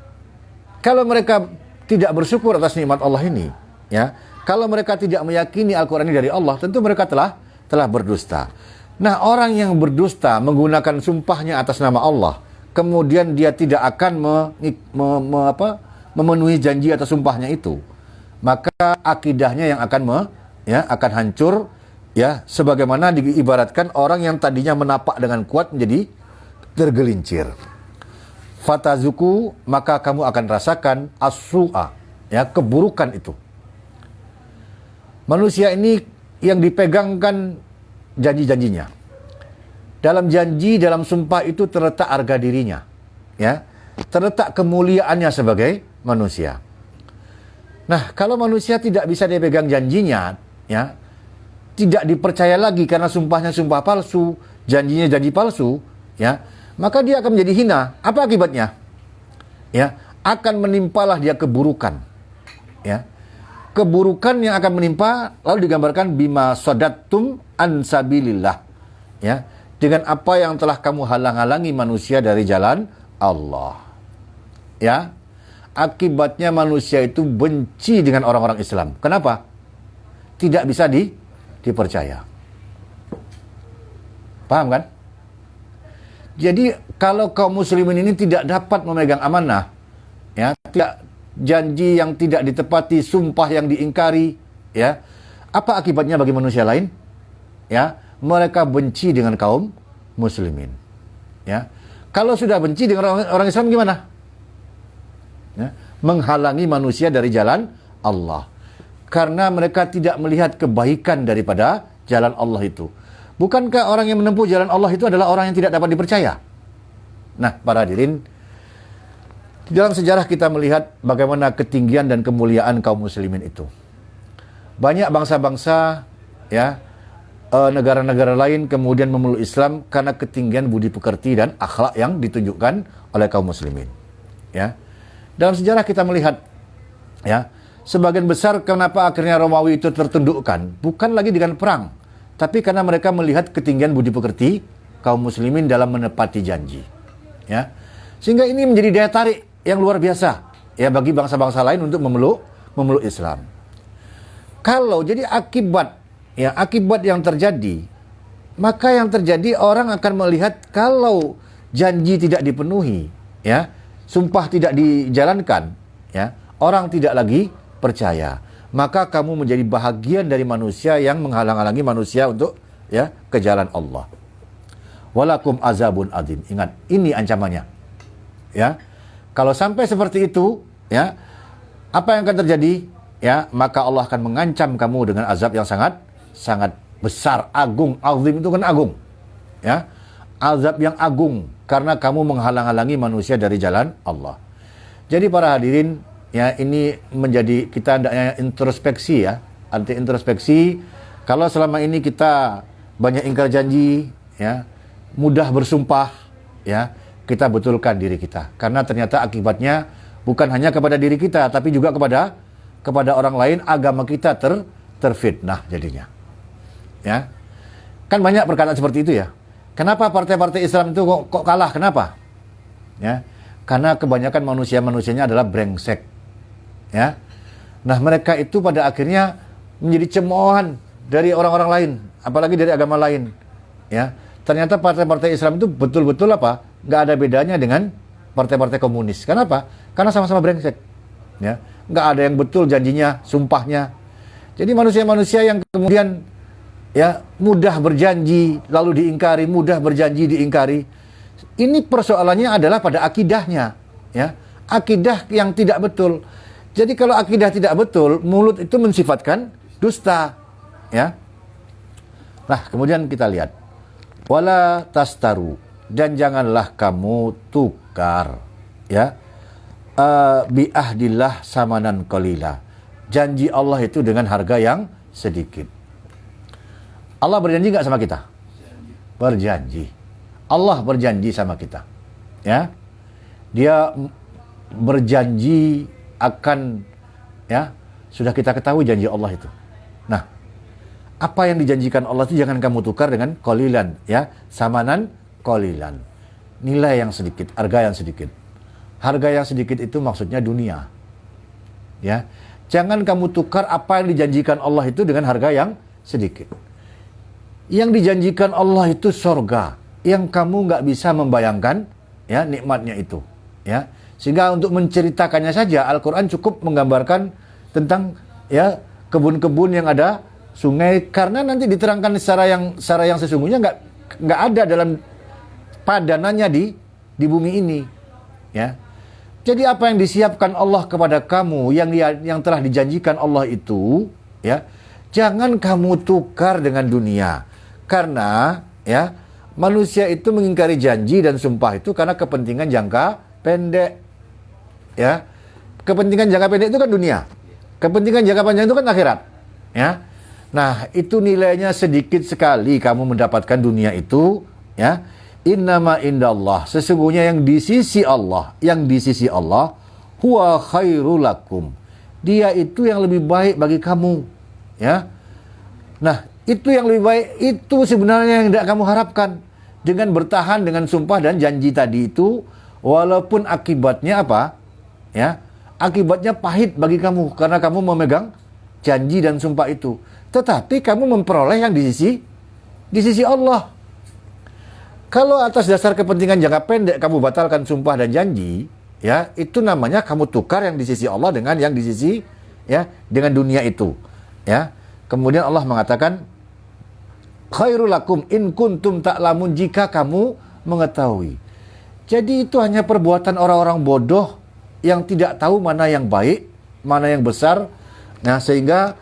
Kalau mereka tidak bersyukur atas nikmat Allah ini, ya, kalau mereka tidak meyakini Al-Quran ini dari Allah, tentu mereka telah berdusta. Nah, orang yang berdusta menggunakan sumpahnya atas nama Allah, kemudian dia tidak akan memenuhi janji atau sumpahnya itu, maka akidahnya yang akan hancur, ya, sebagaimana diibaratkan orang yang tadinya menapak dengan kuat menjadi tergelincir. Fatazuku, maka kamu akan rasakan as-su'a, ya, keburukan itu. Manusia ini yang dipegangkan janji-janjinya. Dalam janji, dalam sumpah itu terletak harga dirinya, ya, terletak kemuliaannya sebagai manusia. Nah, kalau manusia tidak bisa dipegang janjinya, ya, tidak dipercaya lagi karena sumpahnya sumpah palsu, janjinya janji palsu, ya, maka dia akan menjadi hina. Apa akibatnya? Ya, akan menimpalah dia keburukan. Ya. Keburukan yang akan menimpa lalu digambarkan bima sadattum an sabilillah. Ya, dengan apa yang telah kamu halang-halangi manusia dari jalan Allah. Ya. Akibatnya manusia itu benci dengan orang-orang Islam. Kenapa? Tidak bisa dipercaya. Paham kan? Jadi kalau kaum muslimin ini tidak dapat memegang amanah, ya, tidak janji yang tidak ditepati, sumpah yang diingkari, ya, apa akibatnya bagi manusia lain? Ya, mereka benci dengan kaum muslimin. Ya, kalau sudah benci dengan orang Islam gimana? Ya, menghalangi manusia dari jalan Allah, karena mereka tidak melihat kebaikan daripada jalan Allah itu. Bukankah orang yang menempuh jalan Allah itu adalah orang yang tidak dapat dipercaya? Nah, para hadirin, di dalam sejarah kita melihat bagaimana ketinggian dan kemuliaan kaum muslimin itu. Banyak bangsa-bangsa, ya, negara-negara lain kemudian memeluk Islam karena ketinggian budi pekerti dan akhlak yang ditunjukkan oleh kaum muslimin. Ya. Dalam sejarah kita melihat, ya, sebagian besar kenapa akhirnya Romawi itu tertundukkan bukan lagi dengan perang, tapi karena mereka melihat ketinggian budi pekerti kaum muslimin dalam menepati janji. Ya. Sehingga ini menjadi daya tarik yang luar biasa, ya, bagi bangsa-bangsa lain untuk memeluk Islam. Kalau jadi akibat yang terjadi, maka yang terjadi orang akan melihat kalau janji tidak dipenuhi, ya, sumpah tidak dijalankan, ya, orang tidak lagi percaya. Maka kamu menjadi bahagian dari manusia yang menghalang-halangi manusia untuk, ya, ke jalan Allah. Walakum azabun adzim. Ingat, ini ancamannya. Ya. Kalau sampai seperti itu, ya, apa yang akan terjadi? Ya, maka Allah akan mengancam kamu dengan azab yang sangat besar, agung. Azim itu kan agung. Ya. Azab yang agung karena kamu menghalang-halangi manusia dari jalan Allah. Jadi para hadirin, ya ini menjadi kita hendaknya introspeksi ya, anti introspeksi. Kalau selama ini kita banyak ingkar janji, ya, mudah bersumpah, ya, kita betulkan diri kita. Karena ternyata akibatnya bukan hanya kepada diri kita, tapi juga kepada orang lain, agama kita terfitnah jadinya. Ya. Kan banyak perkataan seperti itu ya. Kenapa partai-partai Islam itu kok kalah? Kenapa? Ya. Karena kebanyakan manusia-manusianya adalah brengsek. Ya. Nah, mereka itu pada akhirnya menjadi cemoohan dari orang-orang lain, apalagi dari agama lain. Ya. Ternyata partai-partai Islam itu betul-betul apa? Nggak ada bedanya dengan partai-partai komunis. Kenapa? Karena sama-sama brengsek. Ya. Nggak ada yang betul janjinya, sumpahnya. Jadi manusia-manusia yang kemudian ya mudah berjanji lalu diingkari, mudah berjanji diingkari. Ini persoalannya adalah pada akidahnya, ya. Akidah yang tidak betul. Jadi kalau akidah tidak betul, mulut itu mensifatkan dusta, ya. Nah, kemudian kita lihat. Wala tastaru, dan janganlah kamu tukar, ya. Bi ahdillah samanan qalila. Janji Allah itu dengan harga yang sedikit. Allah berjanji nggak sama kita? Berjanji. Allah berjanji sama kita, ya. Dia berjanji akan, ya, sudah kita ketahui janji Allah itu. Nah, apa yang dijanjikan Allah itu jangan kamu tukar dengan qalilan, ya, samanan qalilan. Nilai yang sedikit, harga yang sedikit. Harga yang sedikit itu maksudnya dunia, ya. Jangan kamu tukar apa yang dijanjikan Allah itu dengan harga yang sedikit. Yang dijanjikan Allah itu surga, yang kamu nggak bisa membayangkan, ya, nikmatnya itu, ya. Sehingga untuk menceritakannya saja Al-Quran cukup menggambarkan tentang, ya, kebun-kebun yang ada sungai, karena nanti diterangkan secara yang sesungguhnya nggak ada dalam padanannya di bumi ini, ya. Jadi apa yang disiapkan Allah kepada kamu yang telah dijanjikan Allah itu, ya, jangan kamu tukar dengan dunia, karena, ya, manusia itu mengingkari janji dan sumpah itu karena kepentingan jangka pendek. Ya. Kepentingan jangka pendek itu kan dunia. Kepentingan jangka panjang itu kan akhirat. Ya. Nah, itu nilainya sedikit sekali kamu mendapatkan dunia itu, ya. Innama indallah, sesungguhnya yang di sisi Allah, huwa khairul lakum. Dia itu yang lebih baik bagi kamu, ya. Nah, itu yang lebih baik, itu sebenarnya yang tidak kamu harapkan. Dengan bertahan dengan sumpah dan janji tadi itu, walaupun akibatnya apa? Ya, akibatnya pahit bagi kamu, karena kamu memegang janji dan sumpah itu. Tetapi kamu memperoleh yang di sisi Allah. Kalau atas dasar kepentingan jangka pendek kamu batalkan sumpah dan janji, ya, itu namanya kamu tukar yang di sisi Allah dengan yang di sisi, ya, dengan dunia itu, ya. Kemudian Allah mengatakan, khairul lakum in kuntum ta'lamun, jika kamu mengetahui. Jadi itu hanya perbuatan orang-orang bodoh yang tidak tahu mana yang baik, mana yang besar. Nah, sehingga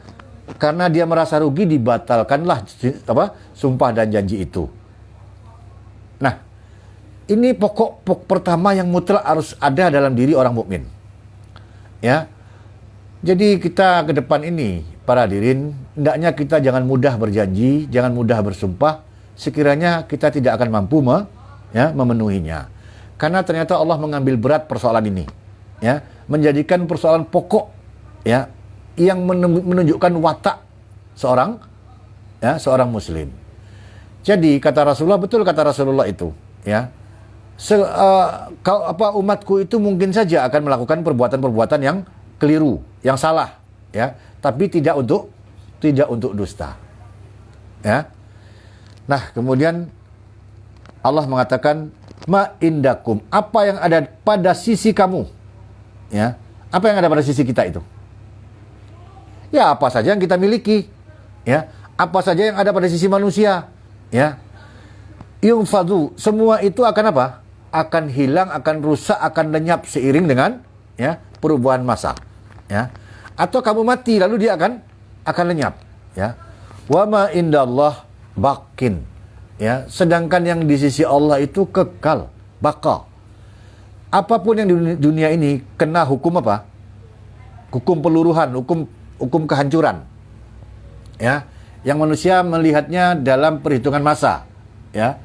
karena dia merasa rugi, dibatalkanlah sumpah dan janji itu. Nah, ini pokok pertama yang mutlak harus ada dalam diri orang mukmin. Ya. Jadi kita ke depan ini, para hadirin, hendaknya kita jangan mudah berjanji, jangan mudah bersumpah, sekiranya kita tidak akan mampu memenuhinya. Karena ternyata Allah mengambil berat persoalan ini, ya, menjadikan persoalan pokok, ya, yang menunjukkan watak seorang muslim. Jadi kata Rasulullah, betul kata Rasulullah itu, ya, umatku itu mungkin saja akan melakukan perbuatan-perbuatan yang keliru, yang salah, ya, tapi tidak untuk dusta, ya. Nah, kemudian Allah mengatakan, ma indakum, apa yang ada pada sisi kamu, ya, apa yang ada pada sisi kita itu, ya, apa saja yang kita miliki, ya, apa saja yang ada pada sisi manusia, ya, yungfadu, semua itu akan apa? Akan hilang, akan rusak, akan lenyap seiring dengan, ya, perubahan masa, ya. Atau kamu mati lalu dia akan lenyap, ya. Wa ma indallah baqin, ya, sedangkan yang di sisi Allah itu kekal, baqa. apapun yang di dunia ini kena hukum apa? Hukum peluruhan, hukum kehancuran. Ya, yang manusia melihatnya dalam perhitungan massa. Ya.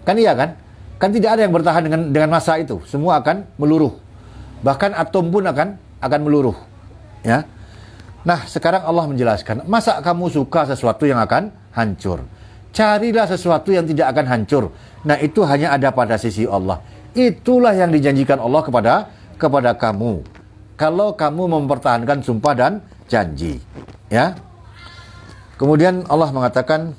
Kan iya kan? Kan tidak ada yang bertahan dengan massa itu. Semua akan meluruh. Bahkan atom pun akan meluruh. Ya. Nah, sekarang Allah menjelaskan, masa kamu suka sesuatu yang akan hancur? Carilah sesuatu yang tidak akan hancur. Nah, itu hanya ada pada sisi Allah. Itulah yang dijanjikan Allah kepada kamu. Kalau kamu mempertahankan sumpah dan janji. Ya. Kemudian Allah mengatakan,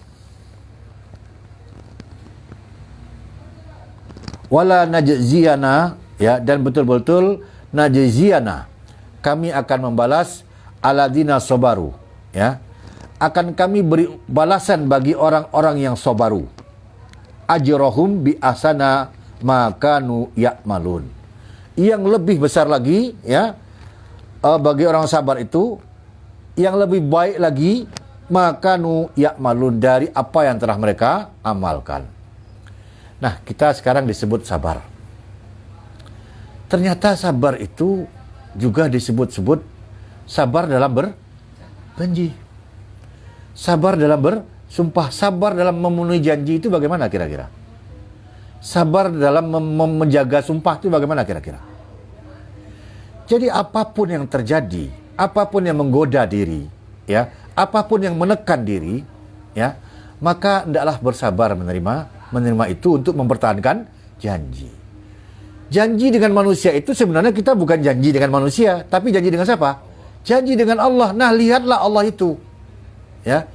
wala najziyana, ya, dan betul-betul najziyana, kami akan membalas aladina sobaru, ya, akan kami beri balasan bagi orang-orang yang sobaru, ajrohum bi asana makanu ya'malun, yang lebih besar lagi, ya, bagi orang sabar itu yang lebih baik lagi, makanu ya'malun, dari apa yang telah mereka amalkan. Nah, kita sekarang disebut sabar. Ternyata sabar itu juga disebut-sebut sabar dalam berjanji. Sabar dalam bersumpah. Sabar dalam memenuhi janji itu bagaimana kira-kira? Sabar dalam menjaga sumpah itu bagaimana kira-kira? Jadi apapun yang terjadi, apapun yang menggoda diri, ya, apapun yang menekan diri, ya, maka hendaklah bersabar menerima itu untuk mempertahankan janji. Janji dengan manusia itu sebenarnya kita bukan janji dengan manusia, tapi janji dengan siapa? Janji dengan Allah. Nah, lihatlah Allah itu. Ya.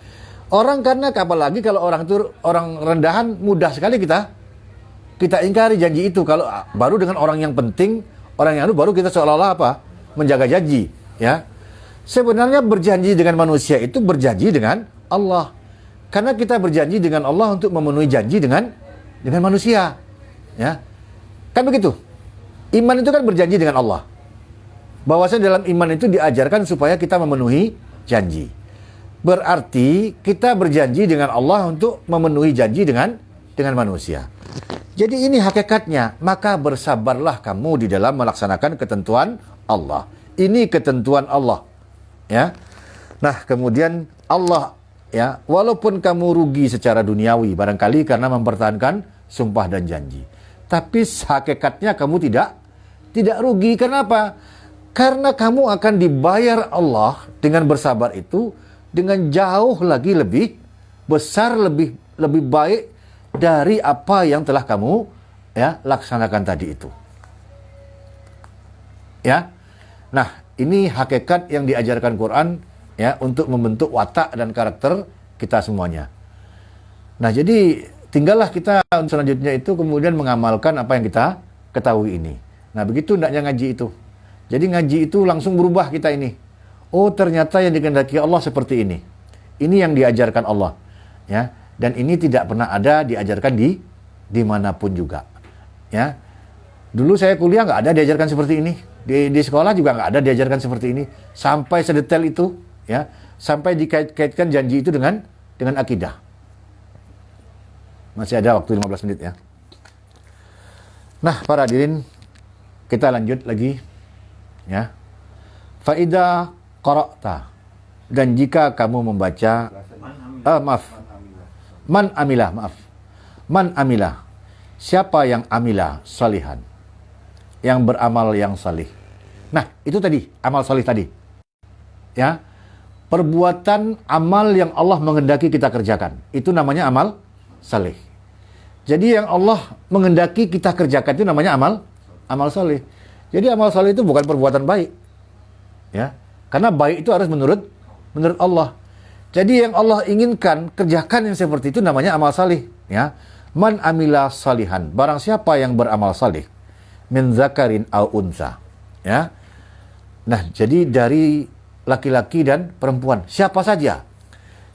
Orang, karena apalagi kalau orang itu orang rendahan, mudah sekali kita ingkari janji itu. Kalau baru dengan orang yang penting, orang yang baru kita seolah-olah apa? Menjaga janji, ya. Sebenarnya berjanji dengan manusia itu berjanji dengan Allah. Karena kita berjanji dengan Allah untuk memenuhi janji dengan manusia. Ya. Kan begitu. Iman itu kan berjanji dengan Allah. Bahwasanya dalam iman itu diajarkan supaya kita memenuhi janji. Berarti kita berjanji dengan Allah untuk memenuhi janji dengan manusia. Jadi ini hakikatnya. Maka bersabarlah kamu di dalam melaksanakan ketentuan Allah. Ini ketentuan Allah. Ya. Nah, kemudian Allah, ya, walaupun kamu rugi secara duniawi barangkali karena mempertahankan sumpah dan janji, tapi hakikatnya kamu tidak rugi. Kenapa? Karena kamu akan dibayar Allah dengan bersabar itu dengan jauh lagi lebih besar, lebih baik dari apa yang telah kamu, ya, laksanakan tadi itu. Ya. Nah, ini hakikat yang diajarkan Quran, ya, untuk membentuk watak dan karakter kita semuanya. Nah, jadi tinggallah kita selanjutnya itu kemudian mengamalkan apa yang kita ketahui ini. Nah, begitu hendaknya ngaji itu. Jadi ngaji itu langsung berubah kita ini. Oh, ternyata yang dikehendaki Allah seperti ini. Ini yang diajarkan Allah, ya. Dan ini tidak pernah ada diajarkan di manapun juga, ya. Dulu saya kuliah nggak ada diajarkan seperti ini. Di sekolah juga nggak ada diajarkan seperti ini. Sampai sedetail itu, ya. Sampai dikait-kaitkan janji itu dengan akidah. Masih ada waktu 15 menit, ya. Nah, para hadirin, kita lanjut lagi, ya. Faida qara'ta, dan jika kamu membaca, man amilah, siapa yang amilah salihan, yang beramal yang salih. Nah, itu tadi, amal salih tadi, ya. Perbuatan amal yang Allah menghendaki kita kerjakan, itu namanya amal salih. Jadi yang Allah menghendaki kita kerjakan itu namanya amal salih. Jadi amal salih itu bukan perbuatan baik, ya. Karena baik itu harus menurut Allah. Jadi yang Allah inginkan kerjakan yang seperti itu namanya amal salih, ya. Man amila salihan, barang siapa yang beramal salih, min zakarin au unsa, ya. Nah, jadi dari laki-laki dan perempuan, siapa saja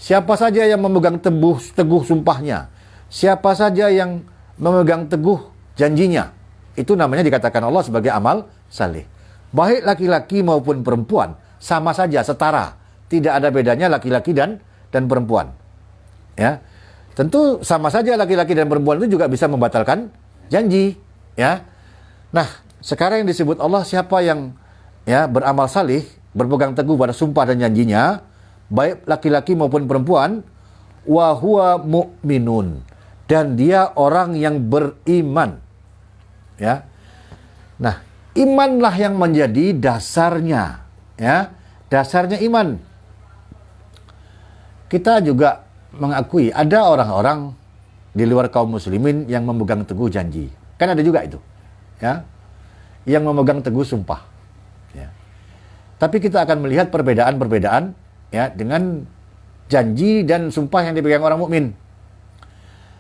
yang memegang teguh sumpahnya, siapa saja yang memegang teguh janjinya, itu namanya dikatakan Allah sebagai amal salih. Baik laki-laki maupun perempuan, sama saja, setara. Tidak ada bedanya laki-laki dan perempuan. Ya. Tentu sama saja laki-laki dan perempuan itu juga bisa membatalkan janji, ya. Nah, Sekarang yang disebut Allah, siapa yang beramal salih, berpegang teguh pada sumpah dan janjinya, baik laki-laki maupun perempuan, wa huwa mu'minun, dan dia orang yang beriman. Ya. Nah, imanlah yang menjadi dasarnya, ya. Dasarnya iman. Kita juga mengakui ada orang-orang di luar kaum muslimin yang memegang teguh janji. Kan ada juga itu, ya. Yang memegang teguh sumpah. Ya. Tapi kita akan melihat perbedaan-perbedaan, ya, dengan janji dan sumpah yang dipegang orang mukmin.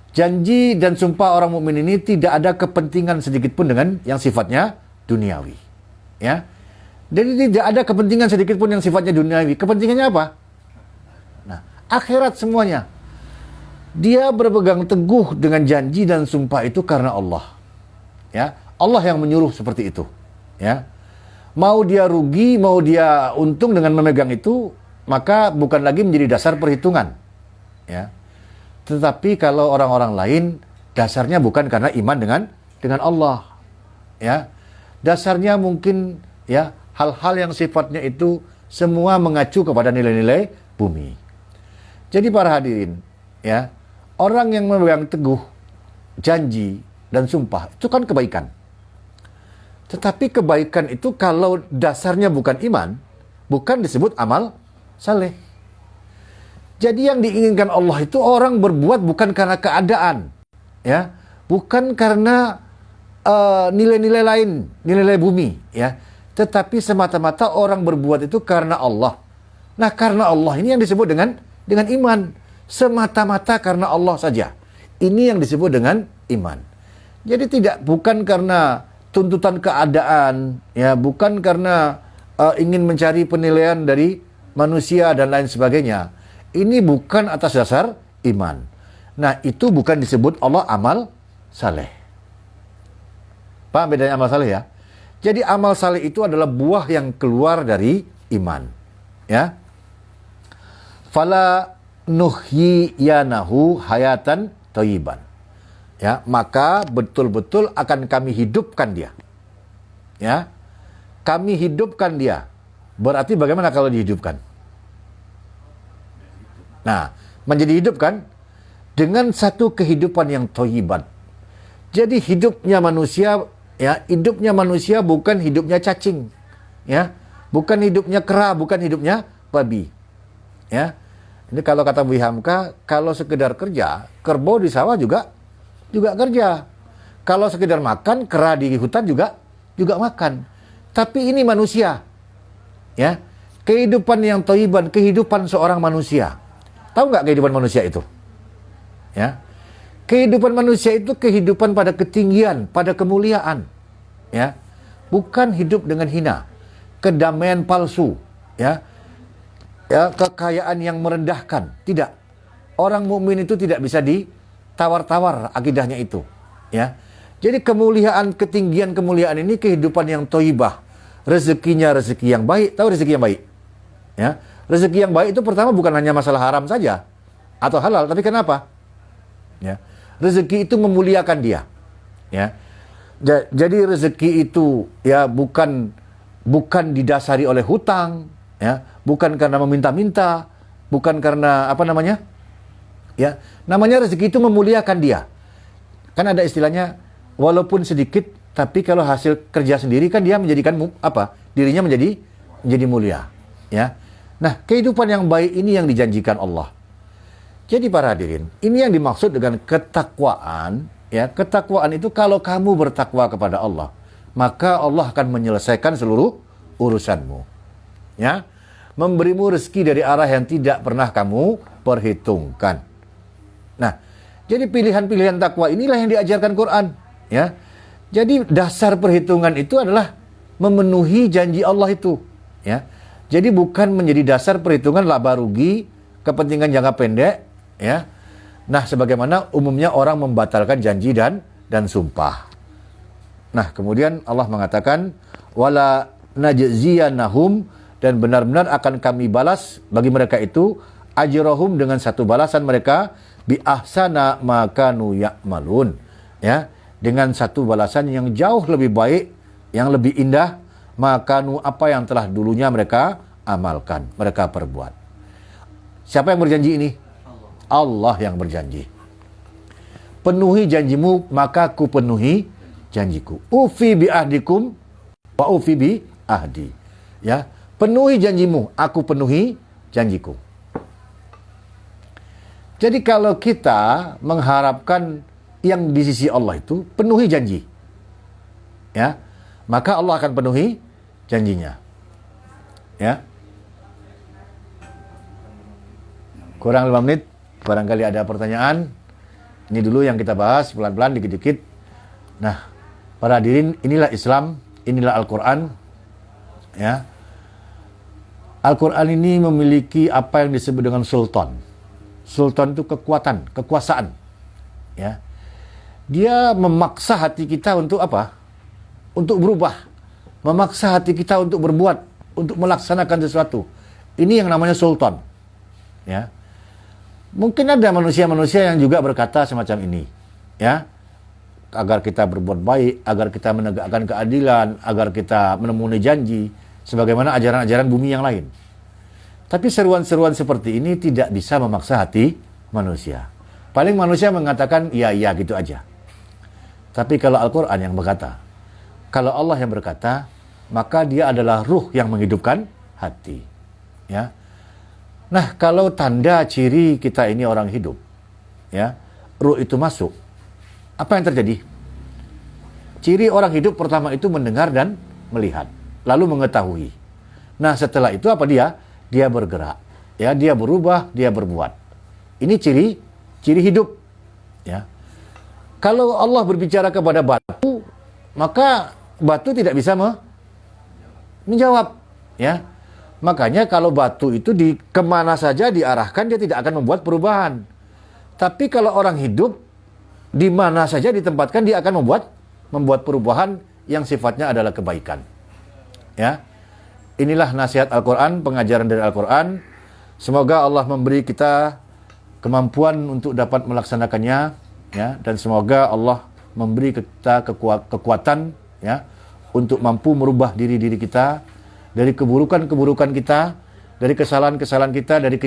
Janji dan sumpah orang mukmin ini tidak ada kepentingan sedikit pun dengan yang sifatnya duniawi. Ya. Jadi tidak ada kepentingan sedikit pun yang sifatnya duniawi. Kepentingannya apa? Nah, akhirat semuanya. Dia berpegang teguh dengan janji dan sumpah itu karena Allah. Ya, Allah yang menyuruh seperti itu. Ya. Mau dia rugi, mau dia untung dengan memegang itu, maka bukan lagi menjadi dasar perhitungan. Ya. Tetapi kalau orang-orang lain, dasarnya bukan karena iman dengan Allah. Ya. Dasarnya mungkin, ya, hal-hal yang sifatnya itu semua mengacu kepada nilai-nilai bumi. Jadi para hadirin, ya, orang yang memegang teguh janji dan sumpah itu kan kebaikan. Tetapi kebaikan itu kalau dasarnya bukan iman, bukan disebut amal saleh. Jadi yang diinginkan Allah itu orang berbuat bukan karena keadaan, ya, bukan karena nilai-nilai lain, nilai-nilai bumi, ya, tetapi semata-mata orang berbuat itu karena Allah. Nah, karena Allah ini yang disebut dengan iman, semata-mata karena Allah saja. Ini yang disebut dengan iman. Jadi bukan karena tuntutan keadaan, ya, bukan karena ingin mencari penilaian dari manusia dan lain sebagainya. Ini bukan atas dasar iman. Nah, itu bukan disebut Allah amal saleh. Paham bedanya amal saleh, ya? Jadi amal saleh itu adalah buah yang keluar dari iman. Ya. Fala nuhyiyanahu hayatan thayyiban. Ya, maka betul-betul akan kami hidupkan dia. Ya. Kami hidupkan dia. Berarti bagaimana kalau dihidupkan? Nah, menjadi hidup kan dengan satu kehidupan yang thayyiban. Jadi hidupnya manusia, ya, hidupnya manusia bukan hidupnya cacing, ya, bukan hidupnya kera, bukan hidupnya babi, ya. Ini kalau kata Bu Hamka, kalau sekedar kerja, kerbau di sawah juga kerja. Kalau sekedar makan, kera di hutan juga makan. Tapi ini manusia, ya, kehidupan yang thayyiban, kehidupan seorang manusia. Tahu nggak kehidupan manusia itu? Ya, kehidupan manusia itu kehidupan pada ketinggian, pada kemuliaan. Ya, bukan hidup dengan hina, kedamaian palsu, ya, kekayaan yang merendahkan. Tidak, orang mukmin itu tidak bisa ditawar-tawar akidahnya itu. Ya, jadi kemuliaan, ketinggian kemuliaan ini kehidupan yang thayyibah, rezekinya rezeki yang baik. Tahu rezeki yang baik? Ya, rezeki yang baik itu pertama bukan hanya masalah haram saja atau halal, tapi kenapa? Ya, rezeki itu memuliakan dia. Ya. Jadi rezeki itu, ya, bukan didasari oleh hutang, ya, bukan karena meminta-minta, bukan karena apa namanya? Ya, namanya rezeki itu memuliakan dia. Kan ada istilahnya, walaupun sedikit tapi kalau hasil kerja sendiri kan dia menjadikan dirinya menjadi mulia, ya. Nah, kehidupan yang baik ini yang dijanjikan Allah. Jadi para hadirin, ini yang dimaksud dengan ketakwaan. Ya, ketakwaan itu kalau kamu bertakwa kepada Allah, maka Allah akan menyelesaikan seluruh urusanmu. Ya, memberimu rezeki dari arah yang tidak pernah kamu perhitungkan. Nah, jadi pilihan-pilihan takwa inilah yang diajarkan Quran. Ya, jadi dasar perhitungan itu adalah memenuhi janji Allah itu. Ya, jadi bukan menjadi dasar perhitungan laba rugi, kepentingan jangka pendek. Ya. Nah, sebagaimana umumnya orang membatalkan janji dan sumpah. Nah, kemudian Allah mengatakan wala najziyanahum, dan benar-benar akan kami balas bagi mereka itu ajrahum, dengan satu balasan mereka bi ahsana ma kanu ya'malun, ya, dengan satu balasan yang jauh lebih baik yang lebih indah makanu apa yang telah dulunya mereka amalkan, mereka perbuat. Siapa yang berjanji ini? Allah yang berjanji. Penuhi janjimu, maka ku penuhi janjiku. Ufi bi ahdikum wa ufi bi ahdi. Ya, penuhi janjimu, aku penuhi janjiku. Jadi kalau kita mengharapkan yang di sisi Allah itu penuhi janji, ya, maka Allah akan penuhi janjinya. Ya. Kurang 5 menit, barangkali ada pertanyaan. Ini dulu yang kita bahas pelan-pelan, dikit-dikit. Nah, para hadirin, inilah Islam, inilah Al-Quran. Ya. Al-Quran ini memiliki apa yang disebut dengan sultan. Sultan itu kekuatan, kekuasaan. Ya. Dia memaksa hati kita untuk apa? Untuk berubah. Memaksa hati kita untuk berbuat, untuk melaksanakan sesuatu. Ini yang namanya sultan. Ya. Mungkin ada manusia-manusia yang juga berkata semacam ini. Ya. Agar kita berbuat baik, agar kita menegakkan keadilan, agar kita memenuhi janji, sebagaimana ajaran-ajaran bumi yang lain. Tapi seruan-seruan seperti ini tidak bisa memaksa hati manusia. Paling manusia mengatakan, iya gitu aja. Tapi kalau Al-Quran yang berkata, kalau Allah yang berkata, maka dia adalah ruh yang menghidupkan hati. Ya. Nah, kalau tanda ciri kita ini orang hidup, ya, ruh itu masuk, apa yang terjadi? Ciri orang hidup pertama itu mendengar dan melihat, lalu mengetahui. Nah, setelah itu apa dia? Dia bergerak, ya, dia berubah, dia berbuat. Ini ciri hidup, ya. Kalau Allah berbicara kepada batu, maka batu tidak bisa menjawab, ya. Makanya kalau batu itu kemana saja diarahkan, dia tidak akan membuat perubahan. Tapi kalau orang hidup, di mana saja ditempatkan, dia akan membuat perubahan yang sifatnya adalah kebaikan. Ya. Inilah nasihat Al-Quran, pengajaran dari Al-Quran. Semoga Allah memberi kita kemampuan untuk dapat melaksanakannya, ya, dan semoga Allah memberi kita kekuatan, ya, untuk mampu merubah diri kita dari keburukan-keburukan kita, dari kesalahan-kesalahan kita, dari